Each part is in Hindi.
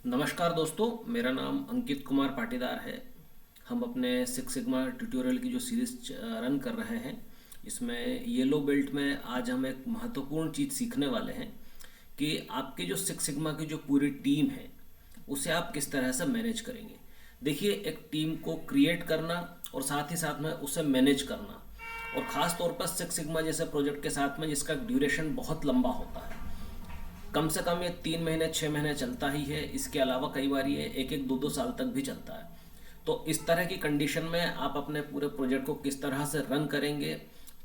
नमस्कार दोस्तों, मेरा नाम अंकित कुमार पाटीदार है। हम अपने सिक्स सिग्मा ट्यूटोरियल की जो सीरीज रन कर रहे हैं, इसमें येलो बेल्ट में आज हम एक महत्वपूर्ण चीज़ सीखने वाले हैं कि आपके जो सिक्स सिग्मा की जो पूरी टीम है उसे आप किस तरह से मैनेज करेंगे। देखिए, एक टीम को क्रिएट करना और साथ ही साथ में उसे मैनेज करना, और ख़ास तौर पर सिक्स सिग्मा जैसे प्रोजेक्ट के साथ में जिसका ड्यूरेशन बहुत लंबा होता है, कम से कम ये 3 महीने 6 महीने चलता ही है। इसके अलावा कई बार ये एक एक दो दो साल तक भी चलता है। तो इस तरह की कंडीशन में आप अपने पूरे प्रोजेक्ट को किस तरह से रन करेंगे,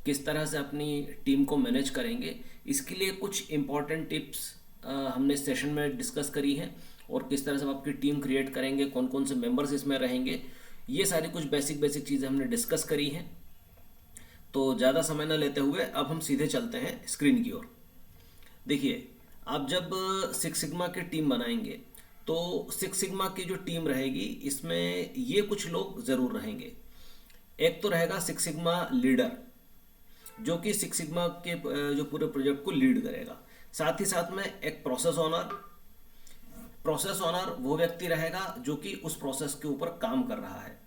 किस तरह से अपनी टीम को मैनेज करेंगे, इसके लिए कुछ इम्पॉर्टेंट टिप्स हमने इस सेशन में डिस्कस करी हैं। और किस तरह से आप आपकी टीम क्रिएट करेंगे, कौन कौन से मेंबर्स इसमें रहेंगे, ये सारी कुछ बेसिक बेसिक चीज़ें हमने डिस्कस करी हैं। तो ज़्यादा समय न लेते हुए अब हम सीधे चलते हैं स्क्रीन की ओर। देखिए, आप जब सिक्स सिग्मा की टीम बनाएंगे तो सिक्स सिग्मा की जो टीम रहेगी इसमें ये कुछ लोग ज़रूर रहेंगे। एक तो रहेगा सिक्स सिग्मा लीडर, जो कि सिक्स सिग्मा के जो पूरे प्रोजेक्ट को लीड करेगा। साथ ही साथ में एक प्रोसेस ऑनर। प्रोसेस ऑनर वो व्यक्ति रहेगा जो कि उस प्रोसेस के ऊपर काम कर रहा है।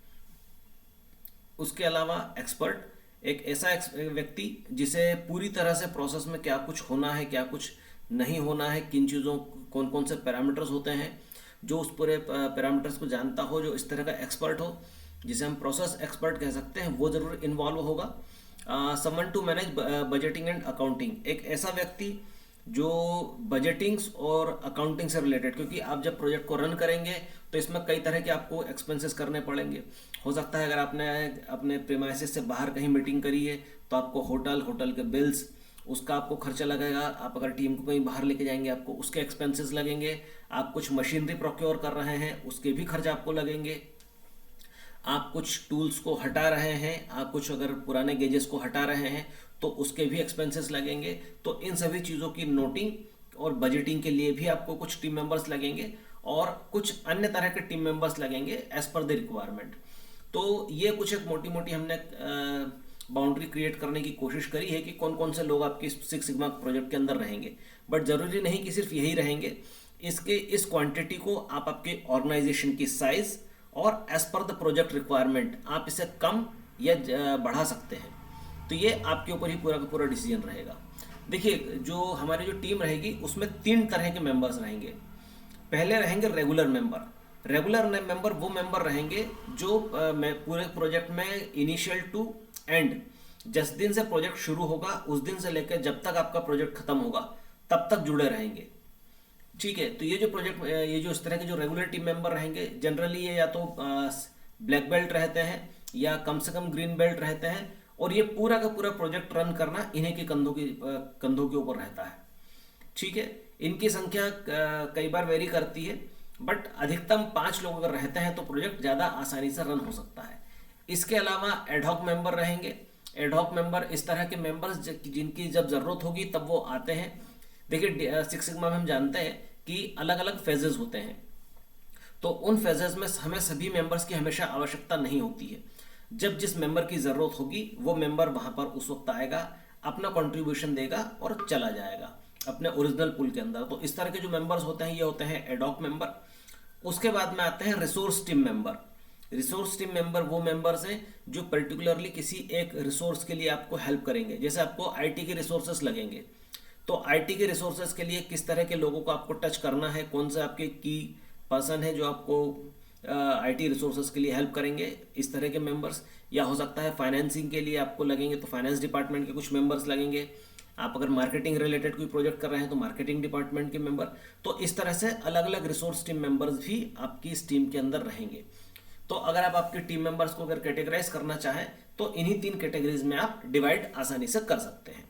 उसके अलावा एक्सपर्ट, एक ऐसा व्यक्ति जिसे पूरी तरह से प्रोसेस में क्या कुछ होना है, क्या कुछ नहीं होना है, किन चीज़ों, कौन कौन से पैरामीटर्स होते हैं, जो उस पूरे पैरामीटर्स को जानता हो, जो इस तरह का एक्सपर्ट हो, जिसे हम प्रोसेस एक्सपर्ट कह सकते हैं, वो ज़रूर इन्वॉल्व होगा। Someone to manage budgeting and accounting, एक ऐसा व्यक्ति जो बजटिंग्स और अकाउंटिंग से रिलेटेड, क्योंकि आप जब प्रोजेक्ट को रन करेंगे तो इसमें कई तरह के आपको एक्सपेंसेस करने पड़ेंगे। हो सकता है अगर आपने अपने प्रीमाइसेस से बाहर कहीं मीटिंग करी है तो आपको होटल के बिल्स, उसका आपको खर्चा लगेगा। आप अगर टीम को कहीं बाहर लेके जाएंगे आपको उसके एक्सपेंसेस लगेंगे। आप कुछ मशीनरी प्रोक्योर कर रहे हैं, उसके भी खर्च आपको लगेंगे। आप कुछ टूल्स को हटा रहे हैं, आप कुछ अगर पुराने गेजेस को हटा रहे हैं तो उसके भी एक्सपेंसेस लगेंगे। तो इन सभी चीज़ों की नोटिंग और बजटिंग के लिए भी आपको कुछ टीम मेंबर्स लगेंगे और कुछ अन्य तरह के टीम मेंबर्स लगेंगे एज पर द रिक्वायरमेंट। तो ये कुछ एक मोटी मोटी हमने बाउंड्री क्रिएट करने की कोशिश करी है कि कौन कौन से लोग आपके सिक्स सिग्मा प्रोजेक्ट के अंदर रहेंगे। बट ज़रूरी नहीं कि सिर्फ यही रहेंगे। इस क्वांटिटी को आप आपके ऑर्गेनाइजेशन की साइज और as per the project requirement आप इसे कम या बढ़ा सकते हैं। तो ये आपके ऊपर ही पूरा का पूरा डिसीजन रहेगा। देखिए, जो हमारी जो टीम रहेगी उसमें 3 तरह के मेंबर्स रहेंगे। पहले रहेंगे रेगुलर मेंबर। रेगुलर मेंबर वो मेंबर रहेंगे जो पूरे प्रोजेक्ट में इनिशियल टू एंड, जिस दिन से प्रोजेक्ट शुरू होगा उस दिन से लेकर जब तक आपका प्रोजेक्ट खत्म होगा तब तक जुड़े रहेंगे। ठीक है, तो ये जो इस तरह के जो रेगुलर टीम मेंबर रहेंगे, जनरली ये या तो ब्लैक बेल्ट रहते हैं या कम से कम ग्रीन बेल्ट रहते हैं, और ये पूरा का पूरा प्रोजेक्ट रन करना इन्हीं के कंधों के ऊपर रहता है। ठीक है, इनकी संख्या कई बार वेरी करती है, बट अधिकतम 5 लोग अगर रहते हैं तो प्रोजेक्ट ज़्यादा आसानी से रन हो सकता है। इसके अलावा एडहॉक मेंबर रहेंगे। एडहॉक मेंबर इस तरह के मेंबर्स जिनकी जब ज़रूरत होगी तब वो आते हैं। देखिए, सिक्स सिग्मा में हम जानते हैं कि अलग अलग फेजेस होते हैं, तो उन फेजेस में हमें सभी मेंबर्स की हमेशा आवश्यकता नहीं होती है। जब जिस मेंबर की ज़रूरत होगी वो मेंबर वहाँ पर उस वक्त आएगा, अपना कंट्रीब्यूशन देगा और चला जाएगा अपने ओरिजिनल पूल के अंदर। तो इस तरह के जो मेंबर्स होते हैं ये होते हैं एडहॉक मेंबर। उसके बाद में आते हैं resource team member. Resource team member वो मेंबर्स हैं जो पर्टिकुलरली किसी एक रिसोर्स के लिए आपको हेल्प करेंगे। जैसे आपको आईटी के रिसोर्सेस लगेंगे, तो आईटी के रिसोर्सेज के लिए किस तरह के लोगों को आपको टच करना है, कौन से आपके की पर्सन है जो आपको आईटी रिसोर्सेज के लिए हेल्प करेंगे, इस तरह के मेंबर्स। या हो सकता है फाइनेंसिंग के लिए आपको लगेंगे तो फाइनेंस डिपार्टमेंट के कुछ मेंबर्स लगेंगे। आप अगर मार्केटिंग रिलेटेड कोई प्रोजेक्ट कर रहे हैं तो मार्केटिंग डिपार्टमेंट के मेंबर। तो इस तरह से अलग अलग रिसोर्स टीम मेंबर्स भी आपकी इस टीम के अंदर रहेंगे। तो अगर आप आपके टीम मेंबर्स को अगर कैटेगराइज करना चाहें तो इन्हीं 3 कैटेगरीज में आप डिवाइड आसानी से कर सकते हैं।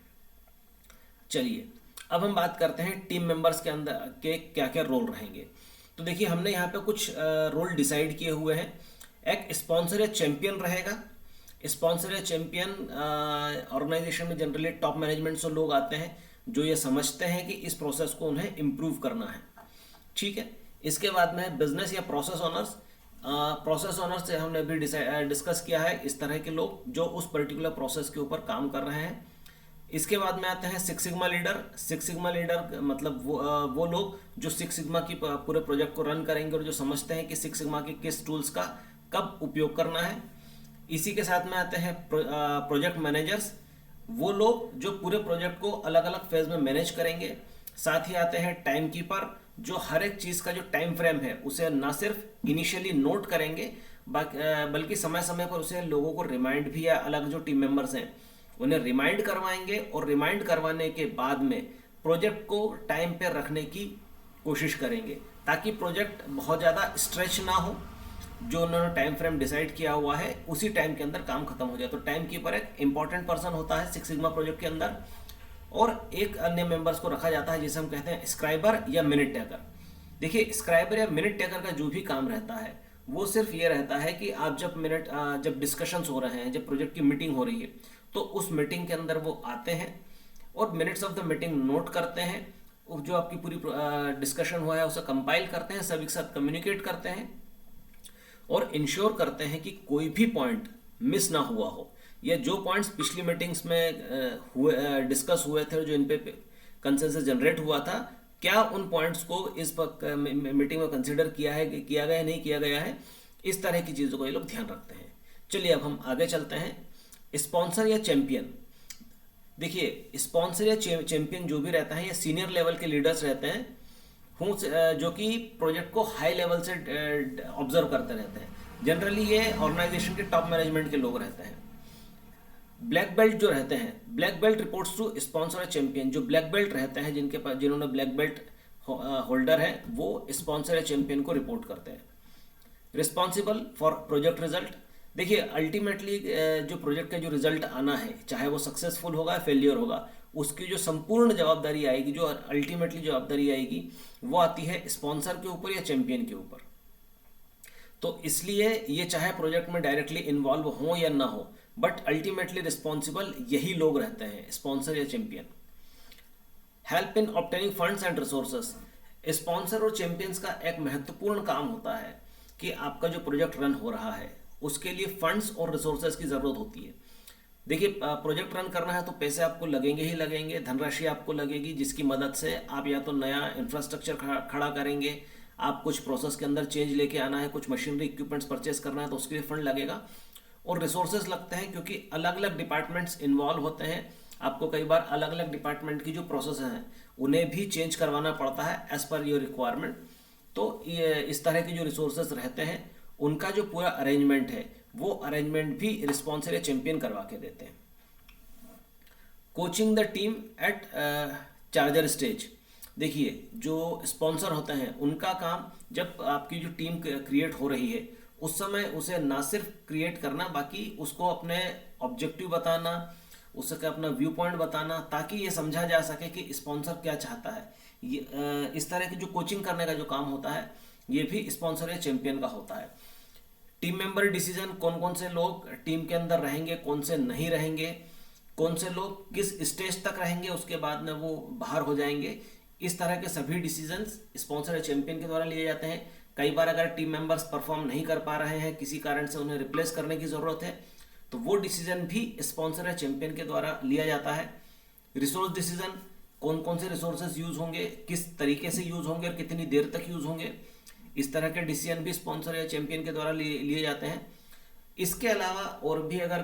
चलिए, अब हम बात करते हैं टीम मेंबर्स के अंदर के क्या क्या रोल रहेंगे। तो देखिए, हमने यहाँ पे कुछ रोल डिसाइड किए हुए हैं। एक स्पॉन्सर या चैंपियन रहेगा। स्पॉन्सर या चैंपियन ऑर्गेनाइजेशन में जनरली टॉप मैनेजमेंट से लोग आते हैं जो ये समझते हैं कि इस प्रोसेस को उन्हें इम्प्रूव करना है। ठीक है, इसके बाद में बिजनेस या प्रोसेस ऑनर्स। प्रोसेस ऑनर से हमने भी डिस्कस किया है, इस तरह के लोग जो उस पर्टिकुलर प्रोसेस के ऊपर काम कर रहे हैं। इसके बाद में आते हैं six sigma leader. Six sigma leader मतलब वो लोग जो सिक्स सिग्मा की पूरे प्रोजेक्ट को रन करेंगे और जो समझते हैं कि सिक्स सिग्मा के किस टूल्स का कब उपयोग करना है। इसी के साथ में आते हैं प्रोजेक्ट मैनेजर्स, वो लोग जो पूरे प्रोजेक्ट को अलग अलग फेज में मैनेज करेंगे। साथ ही आते हैं टाइम कीपर, जो हर एक चीज़ का जो टाइम फ्रेम है उसे ना सिर्फ इनिशियली नोट करेंगे बल्कि समय समय पर उसे लोगों को रिमाइंड भी, या अलग जो टीम मेंबर्स हैं उन्हें रिमाइंड करवाएंगे, और रिमाइंड करवाने के बाद में प्रोजेक्ट को टाइम पे रखने की कोशिश करेंगे ताकि प्रोजेक्ट बहुत ज़्यादा स्ट्रेच ना हो। जो उन्होंने टाइम फ्रेम डिसाइड किया हुआ है उसी टाइम के अंदर काम खत्म हो जाए। तो टाइम कीपर एक इंपॉर्टेंट पर्सन होता है सिक्स सिग्मा प्रोजेक्ट के अंदर। और एक अन्य मेंबर्स को रखा जाता है जिसे हम कहते हैं स्क्राइबर या मिनट टेकर। देखिए, स्क्राइबर या मिनट टेकर का जो भी काम रहता है वो सिर्फ ये रहता है कि आप जब डिस्कशंस हो रहे हैं, जब प्रोजेक्ट की मीटिंग हो रही है, तो उस मीटिंग के अंदर वो आते हैं और minutes of the meeting note करते हैं, जो आपकी पूरी डिस्कशन हुआ है उसे कंपाइल करते हैं, सभी के साथ कम्युनिकेट करते हैं और इंश्योर करते हैं कि कोई भी पॉइंट मिस ना हुआ हो, या जो पॉइंट्स पिछली मीटिंग्स में डिस्कस हुए थे, जो इन पे कंसेंसस जनरेट हुआ था, क्या उन पॉइंट्स को इस मीटिंग में कंसिडर किया गया नहीं किया गया है। इस तरह की चीज़ों को ये लोग ध्यान रखते हैं। चलिए अब हम आगे चलते हैं। स्पॉन्सर या चैंपियन। देखिए, स्पॉन्सर या चैंपियन जो भी रहता है, या सीनियर लेवल के लीडर्स रहते हैं जो कि प्रोजेक्ट को हाई लेवल से ऑब्जर्व करते रहते हैं। जनरली ये ऑर्गेनाइजेशन के टॉप मैनेजमेंट के लोग रहते हैं। ब्लैक बेल्ट जो रहते हैं, black belt reports to sponsor या चैंपियन। जो ब्लैक बेल्ट रहते हैं, जिन्होंने ब्लैक बेल्ट होल्डर है, वो स्पॉन्सर या चैंपियन को रिपोर्ट करते हैं। Responsible for project result. देखिए, अल्टीमेटली जो प्रोजेक्ट का जो रिजल्ट आना है, चाहे वो सक्सेसफुल होगा या फेलियर होगा, उसकी जो संपूर्ण जवाबदारी आएगी, जो अल्टीमेटली जवाबदारी आएगी, वो आती है स्पॉन्सर के ऊपर या चैंपियन के ऊपर। तो इसलिए ये चाहे प्रोजेक्ट में डायरेक्टली इन्वॉल्व हो या ना हो, बट अल्टीमेटली रिस्पॉन्सिबल यही लोग रहते हैं, स्पॉन्सर या champion. Help in obtaining funds and resources. Sponsor और चैंपियंस का एक महत्वपूर्ण काम होता है कि आपका जो प्रोजेक्ट रन हो रहा है उसके लिए फंड्स और रिसोर्सेज की ज़रूरत होती है। देखिए, प्रोजेक्ट रन करना है तो पैसे आपको लगेंगे ही लगेंगे, धनराशि आपको लगेगी, जिसकी मदद से आप या तो नया इंफ्रास्ट्रक्चर खड़ा करेंगे, आप कुछ प्रोसेस के अंदर चेंज लेके आना है, कुछ मशीनरी इक्विपमेंट्स परचेस करना है तो उसके लिए फंड लगेगा। और रिसोर्सेज लगते हैं क्योंकि अलग अलग डिपार्टमेंट्स इन्वॉल्व होते हैं। आपको कई बार अलग अलग डिपार्टमेंट की जो प्रोसेस हैं उन्हें भी चेंज करवाना पड़ता है एज पर योर रिक्वायरमेंट। तो ये इस तरह के जो रिसोर्सेज रहते हैं उनका जो पूरा अरेंजमेंट है, वो अरेंजमेंट भी रिस्पॉन्सर या चैंपियन करवा के देते हैं। Coaching the team at charger stage. देखिए, जो स्पॉन्सर होते हैं उनका काम, जब आपकी जो टीम क्रिएट हो रही है उस समय उसे ना सिर्फ क्रिएट करना, बाकी उसको अपने ऑब्जेक्टिव बताना, उसका अपना व्यू पॉइंट बताना, ताकि ये समझा जा सके कि स्पॉन्सर क्या चाहता है। ये इस तरह की जो कोचिंग करने का जो काम होता है ये भी स्पॉन्सर या चैंपियन का होता है। टीम मेंबर डिसीजन, कौन कौन से लोग टीम के अंदर रहेंगे, कौन से नहीं रहेंगे, कौन से लोग किस स्टेज तक रहेंगे, उसके बाद में वो बाहर हो जाएंगे, इस तरह के सभी डिसीजंस स्पॉन्सर या चैंपियन के द्वारा लिए जाते हैं। कई बार अगर टीम मेंबर्स परफॉर्म नहीं कर पा रहे हैं, किसी कारण से उन्हें रिप्लेस करने की ज़रूरत है, तो वो डिसीजन भी स्पॉन्सर या चैंपियन के द्वारा लिया जाता है। रिसोर्स डिसीजन, कौन कौन से रिसोर्सेज यूज़ होंगे, किस तरीके से यूज़ होंगे और कितनी देर तक यूज़ होंगे, इस तरह के डिसीजन भी स्पॉन्सर या चैंपियन के द्वारा लिए जाते हैं। इसके अलावा और भी अगर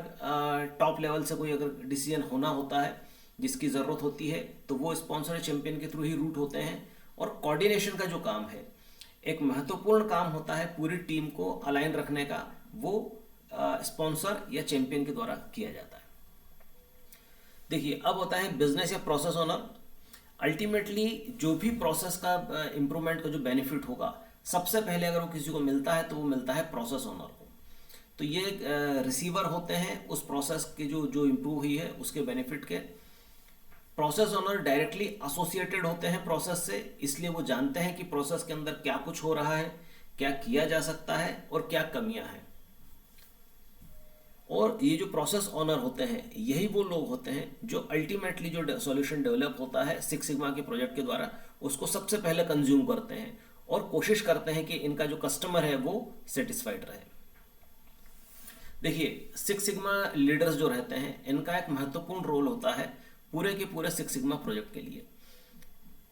टॉप लेवल से कोई अगर डिसीजन होना होता है जिसकी ज़रूरत होती है, तो वो स्पॉन्सर या चैंपियन के थ्रू ही रूट होते हैं। और कोऑर्डिनेशन का जो काम है, एक महत्वपूर्ण काम होता है पूरी टीम को अलाइन रखने का, वो स्पॉन्सर या चैंपियन के द्वारा किया जाता है। देखिए, अब होता है बिजनेस या प्रोसेस ओनर। अल्टीमेटली जो भी प्रोसेस का इम्प्रूवमेंट का जो बेनिफिट होगा, सबसे पहले अगर वो किसी को मिलता है तो वो मिलता है प्रोसेस ओनर को। तो ये रिसीवर होते हैं उस प्रोसेस की जो इम्प्रूव हुई है उसके बेनिफिट के। प्रोसेस ओनर डायरेक्टली एसोसिएटेड होते हैं प्रोसेस से, इसलिए वो जानते हैं कि प्रोसेस के अंदर क्या कुछ हो रहा है, क्या किया जा सकता है और क्या कमियां हैं। और ये जो प्रोसेस ओनर होते हैं यही वो लोग होते हैं जो अल्टीमेटली जो सॉल्यूशन डेवलप होता है सिक्स सिग्मा के प्रोजेक्ट के द्वारा, उसको सबसे पहले कंज्यूम करते हैं और कोशिश करते हैं कि इनका जो कस्टमर है वो सेटिस्फाइड रहे। देखिए, सिक्स सिग्मा लीडर्स जो रहते हैं इनका एक महत्वपूर्ण रोल होता है पूरे के पूरे सिक्स सिग्मा प्रोजेक्ट के लिए।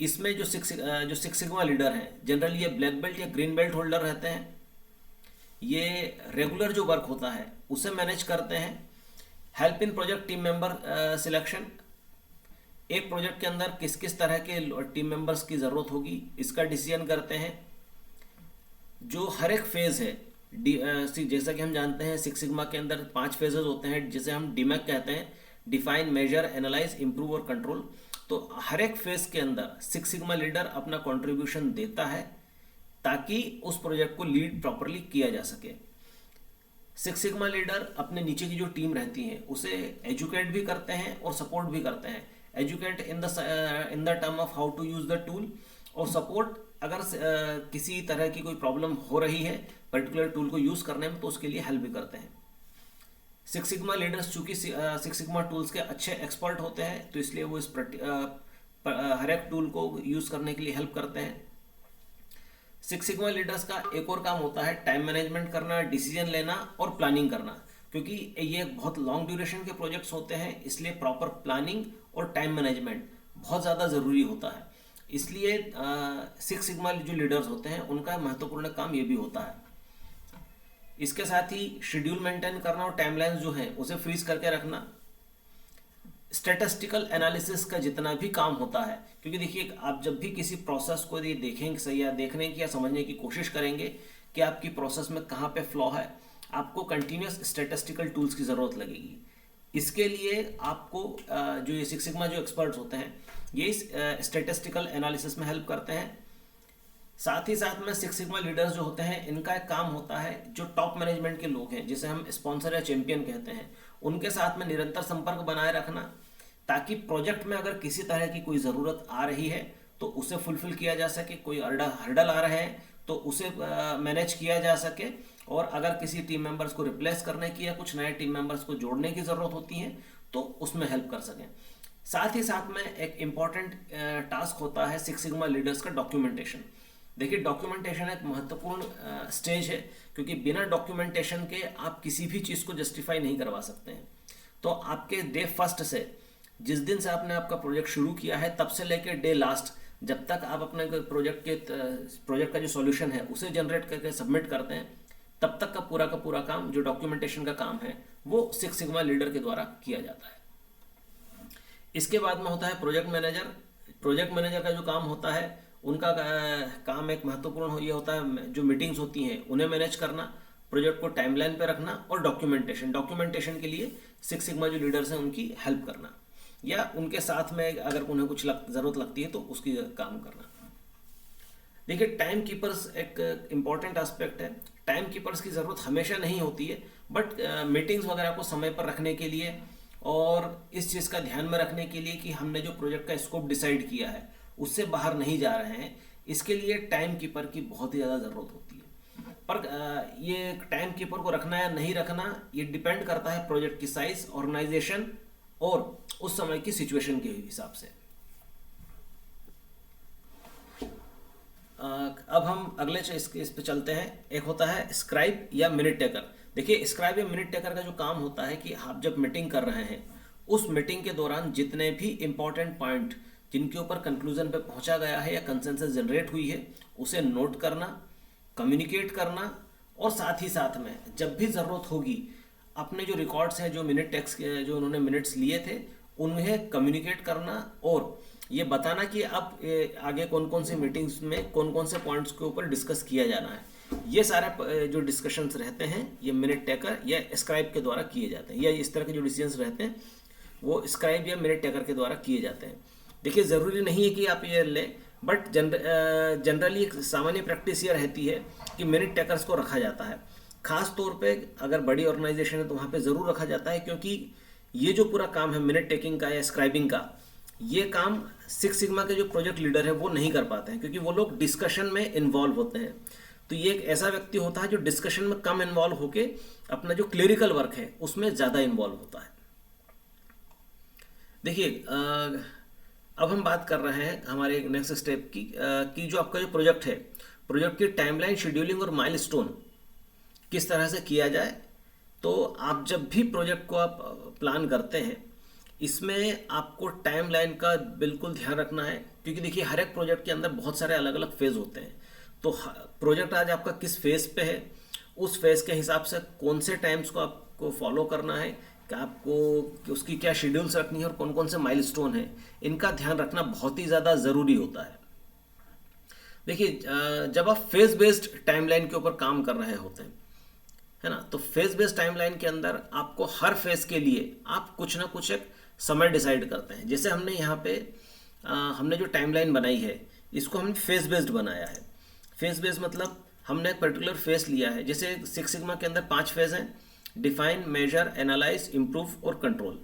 इसमें जो सिक्स सिग्मा लीडर हैं जनरली ये ब्लैक बेल्ट या ग्रीन बेल्ट होल्डर रहते हैं। ये रेगुलर जो वर्क होता है उसे मैनेज करते हैं। Help in project team member selection, एक प्रोजेक्ट के अंदर किस किस तरह के टीम मेंबर्स की ज़रूरत होगी इसका डिसीजन करते हैं। जो हर एक फेज़ है जैसा कि हम जानते हैं सिक्स सिग्मा के अंदर 5 फेजेस होते हैं जिसे हम डीमैक कहते हैं, डिफाइन, मेजर, एनालाइज, इम्प्रूव और कंट्रोल। तो हर एक फेज के अंदर सिक्स सिग्मा लीडर अपना कंट्रीब्यूशन देता है ताकि उस प्रोजेक्ट को लीड प्रॉपरली किया जा सके। सिक्स सिग्मा लीडर अपने नीचे की जो टीम रहती है उसे एजुकेट भी करते हैं और सपोर्ट भी करते हैं। Educate in the term of how to use the tool, और सपोर्ट अगर किसी तरह की कोई प्रॉब्लम हो रही है पर्टिकुलर टूल को यूज़ करने में तो उसके लिए हेल्प भी करते हैं। सिक्स सिग्मा लीडर्स चूँकि सिक्स सिग्मा टूल्स के अच्छे एक्सपर्ट होते हैं तो इसलिए वो हर एक टूल को यूज़ करने के लिए हेल्प करते हैं। सिक्स सिग्मा लीडर्स का एक और काम होता है टाइम मैनेजमेंट करना, डिसीजन लेना और प्लानिंग करना। क्योंकि ये बहुत लॉन्ग ड्यूरेशन के प्रोजेक्ट्स होते हैं इसलिए प्रॉपर प्लानिंग और टाइम मैनेजमेंट बहुत ज़्यादा ज़रूरी होता है। इसलिए सिक्स सिग्मा जो लीडर्स होते हैं उनका महत्वपूर्ण काम ये भी होता है। इसके साथ ही शेड्यूल मेंटेन करना और टाइमलाइंस जो है उसे फ्रीज करके रखना। स्टैटिस्टिकल एनालिसिस का जितना भी काम होता है, क्योंकि देखिए आप जब भी किसी प्रोसेस को देखेंगे सही या देखने की या समझने की कोशिश करेंगे कि आपकी प्रोसेस में कहाँ पे फ्लॉ है, आपको कंटिन्यूस स्टैटिस्टिकल टूल्स की ज़रूरत लगेगी। इसके लिए आपको जो ये सिक्स सिग्मा जो एक्सपर्ट्स होते हैं ये इस स्टैटिस्टिकल एनालिसिस में हेल्प करते हैं। साथ ही साथ में सिक्स सिग्मा लीडर्स जो होते हैं इनका एक काम होता है जो टॉप मैनेजमेंट के लोग हैं जिसे हम स्पॉन्सर या चैंपियन कहते हैं उनके साथ में निरंतर संपर्क बनाए रखना, ताकि प्रोजेक्ट में अगर किसी तरह की कोई ज़रूरत आ रही है तो उसे फुलफिल किया जा सके, कोई हर्डल आ रहे हैं तो उसे मैनेज किया जा सके, और अगर किसी टीम मेंबर्स को रिप्लेस करने की या कुछ नए टीम मेंबर्स को जोड़ने की ज़रूरत होती है तो उसमें हेल्प कर सकें। साथ ही साथ में एक इम्पॉर्टेंट टास्क होता है सिक्स सिग्मा लीडर्स का डॉक्यूमेंटेशन। देखिए डॉक्यूमेंटेशन एक महत्वपूर्ण स्टेज है, क्योंकि बिना डॉक्यूमेंटेशन के आप किसी भी चीज़ को जस्टिफाई नहीं करवा सकते हैं। तो आपके डे फर्स्ट से, जिस दिन से आपने आपका प्रोजेक्ट शुरू किया है तब से लेकर डे लास्ट, जब तक आप अपने प्रोजेक्ट का जो सॉल्यूशन है उसे जनरेट करके सबमिट करते हैं, तब तक का पूरा काम जो डॉक्यूमेंटेशन का काम है वो सिक्स सिग्मा लीडर के द्वारा किया जाता है। इसके बाद में होता है प्रोजेक्ट मैनेजर। प्रोजेक्ट मैनेजर का जो काम होता है उनका काम एक महत्वपूर्ण ये होता है, जो मीटिंग्स होती हैं उन्हें मैनेज करना, प्रोजेक्ट को टाइमलाइन पे रखना और डॉक्यूमेंटेशन के लिए सिक्स सिग्मा जो लीडर्स हैं उनकी हेल्प करना, या उनके साथ में अगर उन्हें कुछ ज़रूरत लगती है तो उसकी काम करना। देखिए टाइम कीपर्स एक इम्पॉर्टेंट एस्पेक्ट है। टाइम कीपर्स की ज़रूरत हमेशा नहीं होती है, बट मीटिंग्स वगैरह को समय पर रखने के लिए और इस चीज़ का ध्यान में रखने के लिए कि हमने जो प्रोजेक्ट का स्कोप डिसाइड किया है उससे बाहर नहीं जा रहे हैं, इसके लिए टाइम कीपर की बहुत ही ज़्यादा ज़रूरत होती है। पर ये टाइम कीपर को रखना या नहीं रखना ये डिपेंड करता है प्रोजेक्ट की साइज, ऑर्गेनाइजेशन और उस समय की सिचुएशन के हिसाब से। अब हम अगले इस पे चलते हैं। एक होता है स्क्राइब या मिनट टेकर। देखिए स्क्राइब या मिनट टेकर का जो काम होता है कि आप जब मीटिंग कर रहे हैं उस मीटिंग के दौरान जितने भी इंपॉर्टेंट पॉइंट जिनके ऊपर कंक्लूजन पे पहुंचा गया है या कंसेंसस जनरेट हुई है उसे नोट करना, कम्युनिकेट करना, और साथ ही साथ में जब भी ज़रूरत होगी अपने जो रिकॉर्ड्स हैं, जो मिनट टेक्स्ट के जो उन्होंने मिनट्स लिए थे उन्हें कम्युनिकेट करना और ये बताना कि अब आगे कौन कौन सी मीटिंग्स में कौन कौन से पॉइंट्स के ऊपर डिस्कस किया जाना है। ये सारे जो डिस्कशंस रहते हैं ये मिनट टेकर या स्क्राइब के द्वारा किए जाते हैं, या इस तरह के जो डिसीजंस रहते हैं वो स्क्राइब या मिनट टेकर के द्वारा किए जाते हैं। देखिए ज़रूरी नहीं है कि आप ये लें, बट जनरली एक सामान्य प्रैक्टिस ये रहती है कि मिनट टेकर्स को रखा जाता है। खास तौर पे अगर बड़ी ऑर्गेनाइजेशन है तो वहाँ पे ज़रूर रखा जाता है, क्योंकि ये जो पूरा काम है मिनट टेकिंग का या स्क्राइबिंग का, ये काम सिक्स सिग्मा के जो प्रोजेक्ट लीडर है वो नहीं कर पाते हैं, क्योंकि वो लोग डिस्कशन में इन्वॉल्व होते हैं। तो ये एक ऐसा व्यक्ति होता है जो डिस्कशन में कम इन्वॉल्व होके अपना जो क्लेरिकल वर्क है उसमें ज़्यादा इन्वॉल्व होता है। देखिए अब हम बात कर रहे हैं हमारे नेक्स्ट स्टेप की जो आपका जो प्रोजेक्ट है, प्रोजेक्ट की टाइमलाइन, शेड्यूलिंग और माइलस्टोन किस तरह से किया जाए। तो आप जब भी प्रोजेक्ट को आप प्लान करते हैं इसमें आपको टाइमलाइन का बिल्कुल ध्यान रखना है, क्योंकि देखिए हर एक प्रोजेक्ट के अंदर बहुत सारे अलग अलग फेज़ होते हैं। तो प्रोजेक्ट आज आपका किस फेज़ पे है, उस फेज़ के हिसाब से कौन से टाइम्स को आपको फॉलो करना है, कि आपको कि उसकी क्या शेड्यूल्स रखनी है और कौन कौन से माइलस्टोन है, इनका ध्यान रखना बहुत ही ज़्यादा ज़रूरी होता है। देखिए जब आप फेज़ बेस्ड टाइमलाइन के ऊपर काम कर रहे होते हैं, है ना, तो फेज़ बेस्ड टाइमलाइन के अंदर आपको हर फेज़ के लिए आप कुछ ना कुछ एक समय डिसाइड करते हैं। जैसे हमने यहाँ पे हमने जो टाइमलाइन बनाई है, इसको हमने फेज़ बेस्ड बनाया है। फेज़ बेस्ड मतलब हमने एक पर्टिकुलर फेज़ लिया है। जैसे सिक्स सिग्मा के अंदर 5 फेज़ हैं: डिफाइन, मेजर, एनालाइज, इम्प्रूव और कंट्रोल।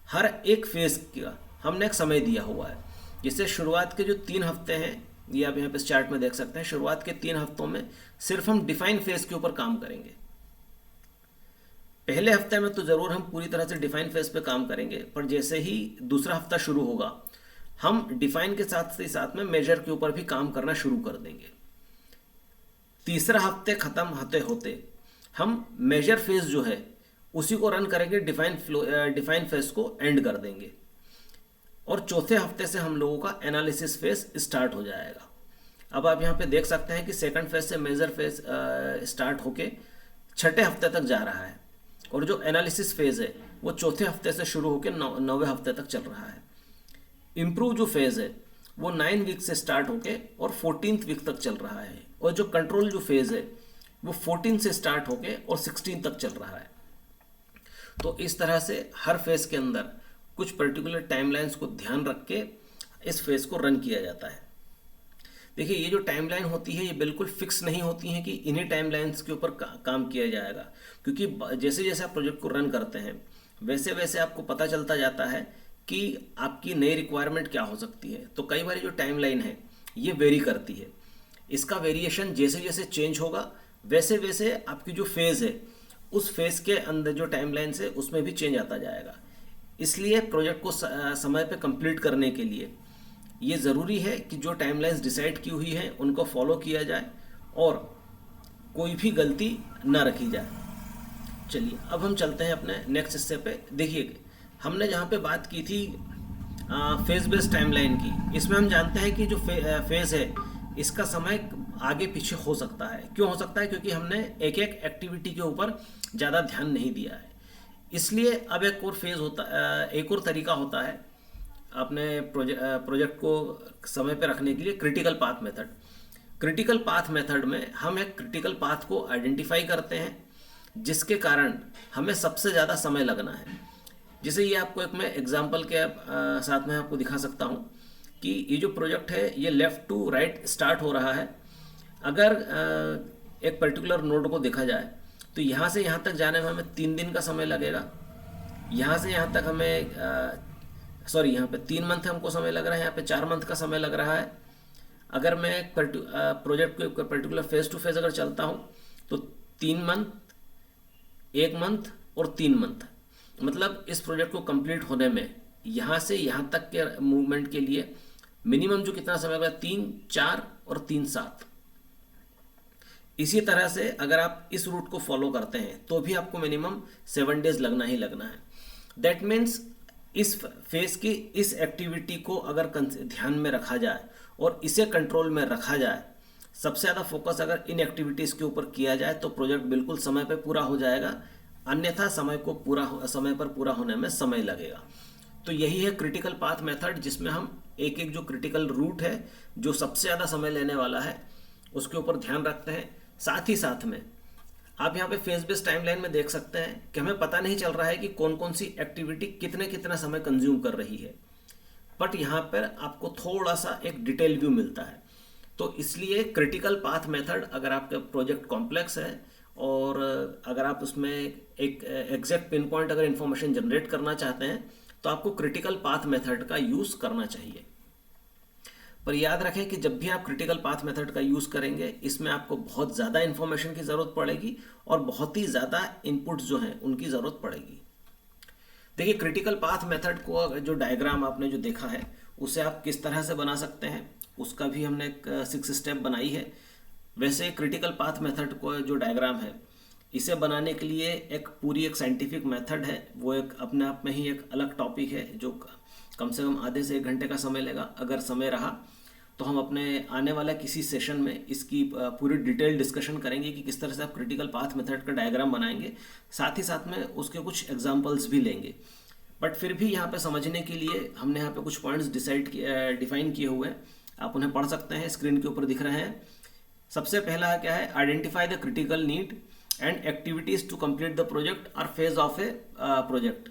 हर एक फेज़ का हमने एक समय दिया हुआ है। जैसे शुरुआत के जो 3 हफ्ते हैं, ये आप यहाँ पे इस चार्ट में देख सकते हैं, शुरुआत के 3 हफ्तों में सिर्फ हम डिफाइन फेज़ के ऊपर काम करेंगे। पहले हफ्ते में तो ज़रूर हम पूरी तरह से डिफाइन फेज़ पे काम करेंगे, पर जैसे ही दूसरा हफ्ता शुरू होगा, हम डिफाइन के साथ ही साथ में मेजर के ऊपर भी काम करना शुरू कर देंगे। तीसरा हफ्ते ख़त्म होते होते हम मेजर फेज़ जो है उसी को रन करेंगे, डिफाइन फेज़ को एंड कर देंगे। और चौथे हफ्ते से हम लोगों का एनालिसिस फेज़ स्टार्ट हो जाएगा। अब आप यहाँ पे देख सकते हैं कि सेकंड फेज़ से मेजर फेज़ स्टार्ट होके छठे हफ्ते तक जा रहा है, और जो एनालिसिस फेज़ है वो चौथे हफ्ते से शुरू होकर 9वें हफ्ते तक चल रहा है। इम्प्रूव जो फेज़ है वो 9 वीक से स्टार्ट होके और 14th वीक तक चल रहा है, और जो कंट्रोल जो फेज़ है वो 14 से स्टार्ट होके और 16 तक चल रहा है। तो इस तरह से हर फेज़ के अंदर कुछ पर्टिकुलर टाइमलाइंस को ध्यान रख के इस फेज़ को रन किया जाता है। देखिए ये जो टाइमलाइन होती है ये बिल्कुल फिक्स नहीं होती हैं कि इन्हीं टाइमलाइंस के ऊपर काम किया जाएगा, क्योंकि जैसे जैसे आप प्रोजेक्ट को रन करते हैं वैसे वैसे आपको पता चलता जाता है कि आपकी नई रिक्वायरमेंट क्या हो सकती है। तो कई बार जो टाइमलाइन है ये वेरी करती है। इसका वेरिएशन जैसे जैसे चेंज होगा वैसे वैसे आपकी जो फेज़ है उस फेज़ के अंदर जो टाइमलाइंस है उसमें भी चेंज आता जाएगा। इसलिए प्रोजेक्ट को समय पे कंप्लीट करने के लिए ये ज़रूरी है कि जो टाइमलाइंस डिसाइड की हुई हैं उनको फॉलो किया जाए और कोई भी गलती ना रखी जाए। चलिए अब हम चलते हैं अपने नेक्स्ट स्टेप पे। देखिए हमने जहाँ पे बात की थी फेज़ बेस्ड टाइमलाइन की, इसमें हम जानते हैं कि जो फेज़ है इसका समय आगे पीछे हो सकता है। क्यों हो सकता है? क्योंकि हमने एक एक एक्टिविटी के ऊपर ज़्यादा ध्यान नहीं दिया है। इसलिए अब एक और फेज़ होता एक और तरीका होता है अपने प्रोजेक्ट को समय पे रखने के लिए, critical path method. Critical path method में हम एक क्रिटिकल पाथ को आइडेंटिफाई करते हैं जिसके कारण हमें सबसे ज़्यादा समय लगना है। जैसे ये आपको एक मैं एग्जांपल के साथ में आपको दिखा सकता हूँ कि ये जो प्रोजेक्ट है ये लेफ़्ट टू राइट स्टार्ट हो रहा है। अगर एक पर्टिकुलर नोड को देखा जाए तो यहाँ से यहाँ तक जाने में हमें 3 दिन का समय लगेगा। यहाँ से यहाँ तक हमें यहाँ पे 3 मंथ हमको समय लग रहा है, यहाँ पे 4 मंथ का समय लग रहा है। अगर मैं एक प्रोजेक्ट को पर्टिकुलर फेज़ टू फेज़ अगर चलता हूँ तो 3 मंथ, 1 मंथ और 3 मंथ, मतलब इस प्रोजेक्ट को कंप्लीट होने में यहाँ से यहाँ तक के मूवमेंट के लिए मिनिमम जो कितना समय लगेगा, 3, 4 और 3, 7। इसी तरह से अगर आप इस रूट को फॉलो करते हैं तो भी आपको मिनिमम 7 डेज लगना ही लगना है। दैट मीन्स इस फेज़ की इस एक्टिविटी को अगर ध्यान में रखा जाए और इसे कंट्रोल में रखा जाए, सबसे ज़्यादा फोकस अगर इन एक्टिविटीज़ के ऊपर किया जाए तो प्रोजेक्ट बिल्कुल समय पे पूरा हो जाएगा। अन्यथा समय पर पूरा होने में समय लगेगा। तो यही है क्रिटिकल पाथ मेथड, जिसमें हम एक एक जो क्रिटिकल रूट है जो सबसे ज़्यादा समय लेने वाला है उसके ऊपर ध्यान रखते हैं। साथ ही साथ में आप यहाँ पे फेज़ बेस्ड टाइमलाइन में देख सकते हैं कि हमें पता नहीं चल रहा है कि कौन कौन सी एक्टिविटी कितना समय कंज्यूम कर रही है, बट यहाँ पर आपको थोड़ा सा एक डिटेल व्यू मिलता है। तो इसलिए क्रिटिकल पाथ मेथड, अगर आपका प्रोजेक्ट कॉम्प्लेक्स है और अगर आप उसमें एक एग्जैक्ट पिन पॉइंट अगर इन्फॉर्मेशन जनरेट करना चाहते हैं तो आपको क्रिटिकल पाथ मेथड का यूज़ करना चाहिए। पर याद रखें कि जब भी आप क्रिटिकल पाथ मेथड का यूज़ करेंगे इसमें आपको बहुत ज़्यादा इन्फॉर्मेशन की ज़रूरत पड़ेगी और बहुत ही ज़्यादा इनपुट्स जो हैं उनकी ज़रूरत पड़ेगी। देखिए क्रिटिकल पाथ मेथड को जो डायग्राम आपने जो देखा है उसे आप किस तरह से बना सकते हैं उसका भी हमने एक 6 स्टेप बनाई है। वैसे क्रिटिकल पाथ मेथड को जो डायग्राम है इसे बनाने के लिए एक साइंटिफिक मेथड है, वो एक अपने आप में ही एक अलग टॉपिक है जो कम से कम आधे से 1 घंटे का समय लेगा। अगर समय रहा तो हम अपने आने वाला किसी सेशन में इसकी पूरी डिटेल डिस्कशन करेंगे कि किस तरह से आप क्रिटिकल पाथ मेथड का डायग्राम बनाएंगे, साथ ही साथ में उसके कुछ एग्जांपल्स भी लेंगे। बट फिर भी यहाँ पे समझने के लिए हमने यहाँ पे कुछ पॉइंट्स डिफाइन किए हुए हैं, आप उन्हें पढ़ सकते हैं, स्क्रीन के ऊपर दिख रहे हैं। सबसे पहला क्या है, identify the critical need and activities to complete the project और फेज ऑफ ए प्रोजेक्ट।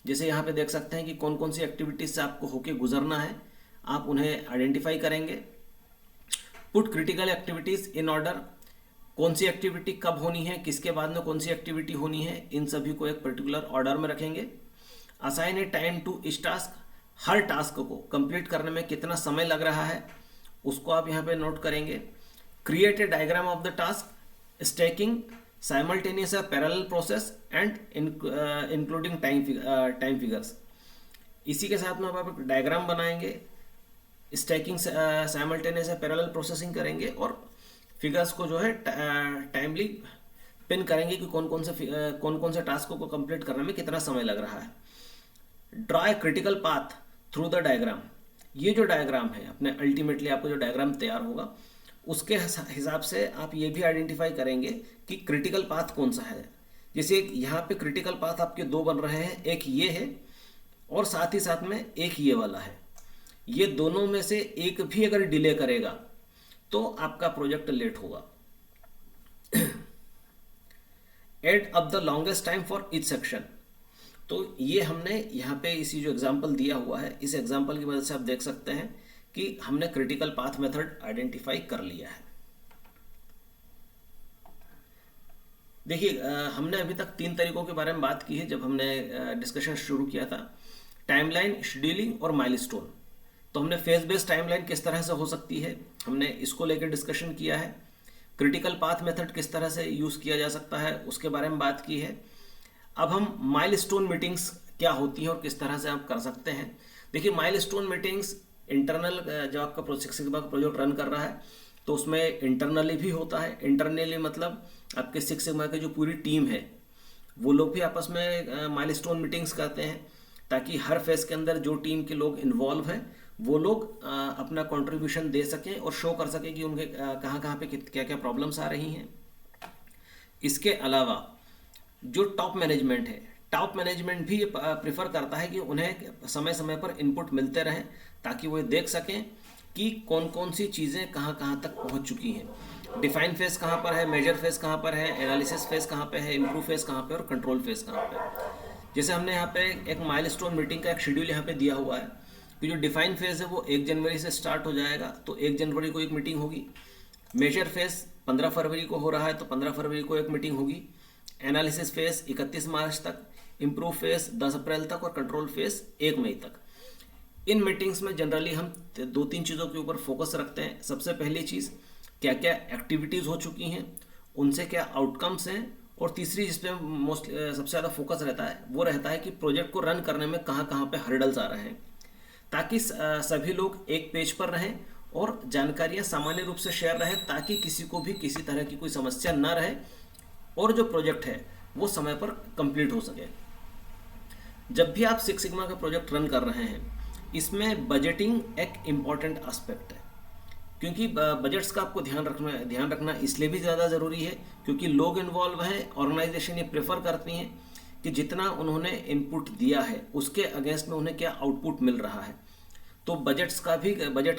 जैसे यहाँ पे देख सकते हैं कि कौन कौन सी एक्टिविटीज से आपको होके गुजरना है, आप उन्हें आइडेंटिफाई करेंगे। Put critical activities in order, कौन सी एक्टिविटी कब होनी है, किसके बाद में कौन सी एक्टिविटी होनी है, इन सभी को एक पर्टिकुलर ऑर्डर में रखेंगे। Assign a time to each task, हर टास्क को कंप्लीट करने में कितना समय लग रहा है उसको आप यहाँ पे नोट करेंगे। Create a diagram of the task, stacking simultaneous parallel process and including time figures. इसी के साथ में आप डायग्राम बनाएंगे, स्टैकिंग साइमल्टेनियस पैरेलल प्रोसेसिंग करेंगे और फिगर्स को जो है टाइमली पिन करेंगे कि कौन कौन से टास्कों को कंप्लीट करने में कितना समय लग रहा है। Draw a critical path through the diagram, ये जो डायग्राम है अपने अल्टीमेटली आपको जो डायग्राम तैयार होगा उसके हिसाब से आप ये भी आइडेंटिफाई करेंगे कि क्रिटिकल पाथ कौन सा है। जैसे यहाँ पे क्रिटिकल पाथ आपके 2 बन रहे हैं, एक ये है और साथ ही साथ में एक ये वाला है। ये दोनों में से एक भी अगर डिले करेगा तो आपका प्रोजेक्ट लेट होगा। Add up the longest time for each section, तो ये हमने यहाँ पे इसी जो एग्जांपल दिया हुआ है, इस एग्जांपल की मदद से आप देख सकते हैं कि हमने क्रिटिकल पाथ मेथड आइडेंटिफाई कर लिया है। देखिए हमने अभी तक 3 तरीकों के बारे में बात की है जब हमने डिस्कशन शुरू किया था, टाइमलाइन, शेड्यूलिंग और माइलस्टोन। तो हमने फेज बेस्ड टाइमलाइन किस तरह से हो सकती है, हमने इसको लेकर डिस्कशन किया है। क्रिटिकल पाथ मेथड किस तरह से यूज़ किया जा सकता है उसके बारे में बात की है। अब हम माइलस्टोन मीटिंग्स क्या होती हैं और किस तरह से आप कर सकते हैं। देखिए माइलस्टोन मीटिंग्स इंटरनल, जब आपका सिक्स सिग्मा का प्रोजेक्ट रन कर रहा है तो उसमें इंटरनली भी होता है। इंटरनली मतलब आपके सिक्स सिग्मा की जो पूरी टीम है वो लोग भी आपस में माइलस्टोन मीटिंग्स करते हैं, ताकि हर फेज के अंदर जो टीम के लोग इन्वॉल्व हैं वो लोग अपना कंट्रीब्यूशन दे सकें और शो कर सकें कि उनके कहाँ कहाँ पे क्या क्या प्रॉब्लम्स आ रही हैं। इसके अलावा जो टॉप मैनेजमेंट है, टॉप मैनेजमेंट भी प्रेफर करता है कि उन्हें समय समय पर इनपुट मिलते रहें ताकि वो देख सकें कि कौन कौन सी चीज़ें कहाँ कहाँ तक पहुँच चुकी हैं। डिफाइन फेज कहाँ पर है, मेजर फेज कहाँ पर है, एनालिसिस फेज कहाँ पे है, इम्प्रूव फेज कहाँ पे और कंट्रोल फेज कहाँ पे। जैसे हमने यहाँ पे एक माइलस्टोन मीटिंग का एक शेड्यूल यहाँ पे दिया हुआ है कि जो डिफाइन फेज है वो 1 जनवरी से स्टार्ट हो जाएगा, तो 1 जनवरी को एक मीटिंग होगी। मेजर फेज 15 फरवरी को हो रहा है तो 15 फरवरी को एक मीटिंग होगी। एनालिसिस फेज 31 मार्च तक, इम्प्रूव फेज 10 अप्रैल तक और कंट्रोल फेज 1 मई तक। इन मीटिंग्स में जनरली हम 2-3 चीज़ों के ऊपर फोकस रखते हैं। सबसे पहली चीज़, क्या क्या एक्टिविटीज़ हो चुकी हैं, उनसे क्या आउटकम्स हैं, और तीसरी जिस पे सबसे ज़्यादा फोकस रहता है वो रहता है कि प्रोजेक्ट को रन करने में कहाँ कहाँ पे हर्डल्स आ रहे हैं, ताकि सभी लोग एक पेज पर रहें और जानकारियाँ सामान्य रूप से शेयर रहें, ताकि किसी को भी किसी तरह की कोई समस्या न रहे और जो प्रोजेक्ट है वो समय पर कंप्लीट हो सके। जब भी आप सिक्स सिग्मा का प्रोजेक्ट रन कर रहे हैं, इसमें बजटिंग एक इम्पॉर्टेंट एस्पेक्ट है, क्योंकि बजट्स का आपको ध्यान रखना इसलिए भी ज़्यादा ज़रूरी है क्योंकि लोग इन्वॉल्व हैं। ऑर्गेनाइजेशन ये प्रेफर करती हैं कि जितना उन्होंने इनपुट दिया है उसके अगेंस्ट में उन्हें क्या आउटपुट मिल रहा है। तो बजट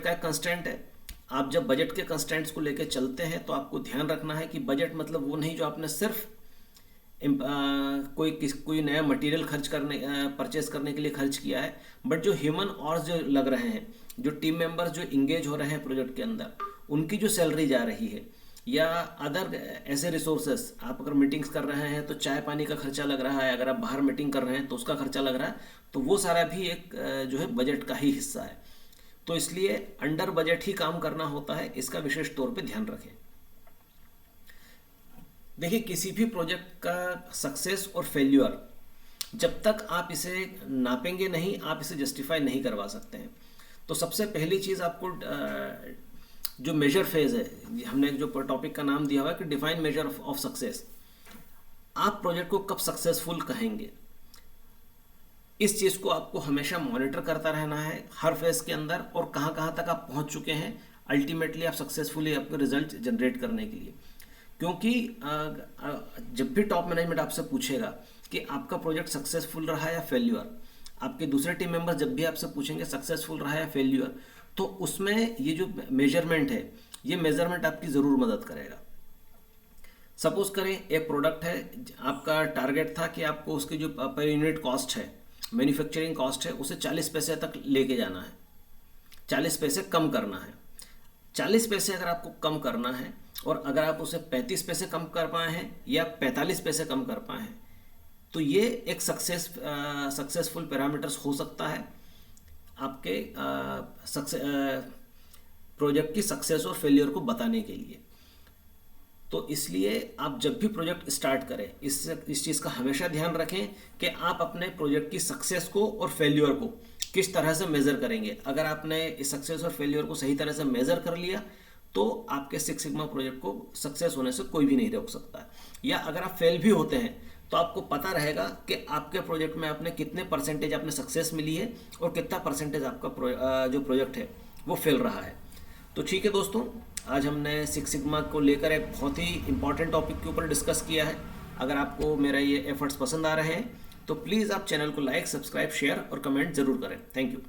का एक कंस्टेंट है। आप जब बजट के कंस्टेंट्स को लेकर चलते हैं तो आपको ध्यान रखना है कि बजट मतलब वो नहीं जो आपने सिर्फ कोई नया मटेरियल परचेज करने के लिए खर्च किया है, बट जो ह्यूमन और जो लग रहे हैं, जो टीम मेंबर्स जो इंगेज हो रहे हैं प्रोजेक्ट के अंदर, उनकी जो सैलरी जा रही है या अदर ऐसे रिसोर्सेस, आप अगर मीटिंग्स कर रहे हैं तो चाय पानी का खर्चा लग रहा है, अगर आप बाहर मीटिंग कर रहे हैं तो उसका खर्चा लग रहा है, तो वो सारा भी एक जो है बजट का ही हिस्सा है। तो इसलिए अंडर बजट ही काम करना होता है, इसका विशेष तौर पे ध्यान रखें। देखिए किसी भी प्रोजेक्ट का सक्सेस और फेल्यूर जब तक आप इसे नापेंगे नहीं, आप इसे जस्टिफाई नहीं करवा सकते हैं। तो सबसे पहली चीज़ आपको जो मेजर फेज है, हमने जो टॉपिक का नाम दिया हुआ है कि डिफाइन मेजर ऑफ सक्सेस, आप प्रोजेक्ट को कब सक्सेसफुल कहेंगे, इस चीज़ को आपको हमेशा मॉनिटर करता रहना है हर फेज के अंदर, और कहाँ कहाँ तक आप पहुँच चुके हैं अल्टीमेटली आप सक्सेसफुली आपके रिजल्ट जनरेट करने के लिए। क्योंकि जब भी टॉप मैनेजमेंट आपसे पूछेगा कि आपका प्रोजेक्ट सक्सेसफुल रहा या फेल्यूर, आपके दूसरे टीम मेंबर्स जब भी आपसे पूछेंगे सक्सेसफुल रहा या फेल्यूर, तो उसमें ये जो मेजरमेंट है, ये मेजरमेंट आपकी ज़रूर मदद करेगा। सपोज करें एक प्रोडक्ट है, आपका टारगेट था कि आपको उसकी जो पर यूनिट कॉस्ट है, मैन्युफैक्चरिंग कॉस्ट है, उसे 40 पैसे तक लेके जाना है, 40 पैसे कम करना है। 40 पैसे अगर आपको कम करना है और अगर आप उसे 35 पैसे कम कर पाए हैं या 45 पैसे कम कर पाए हैं, तो ये एक सक्सेसफुल पैरामीटर्स हो सकता है आपके प्रोजेक्ट की सक्सेस और फेलियर को बताने के लिए। तो इसलिए आप जब भी प्रोजेक्ट स्टार्ट करें, इस चीज़ का हमेशा ध्यान रखें कि आप अपने प्रोजेक्ट की सक्सेस को और फेल्योर को किस तरह से मेज़र करेंगे। अगर आपने इस सक्सेस और फेल्योर को सही तरह से मेज़र कर लिया तो आपके सिक्स सिग्मा प्रोजेक्ट को सक्सेस होने से कोई भी नहीं रोक सकता है। या अगर आप फेल भी होते हैं तो आपको पता रहेगा कि आपके प्रोजेक्ट में आपने कितने परसेंटेज आपने सक्सेस मिली है और कितना परसेंटेज आपका जो प्रोजेक्ट है वो फेल रहा है। तो ठीक है दोस्तों, आज हमने सिक्स सिग्मा को लेकर एक बहुत ही इंपॉर्टेंट टॉपिक के ऊपर डिस्कस किया है। अगर आपको मेरा ये एफर्ट्स पसंद आ रहे हैं तो प्लीज़ आप चैनल को लाइक, सब्सक्राइब, शेयर और कमेंट ज़रूर करें। Thank you.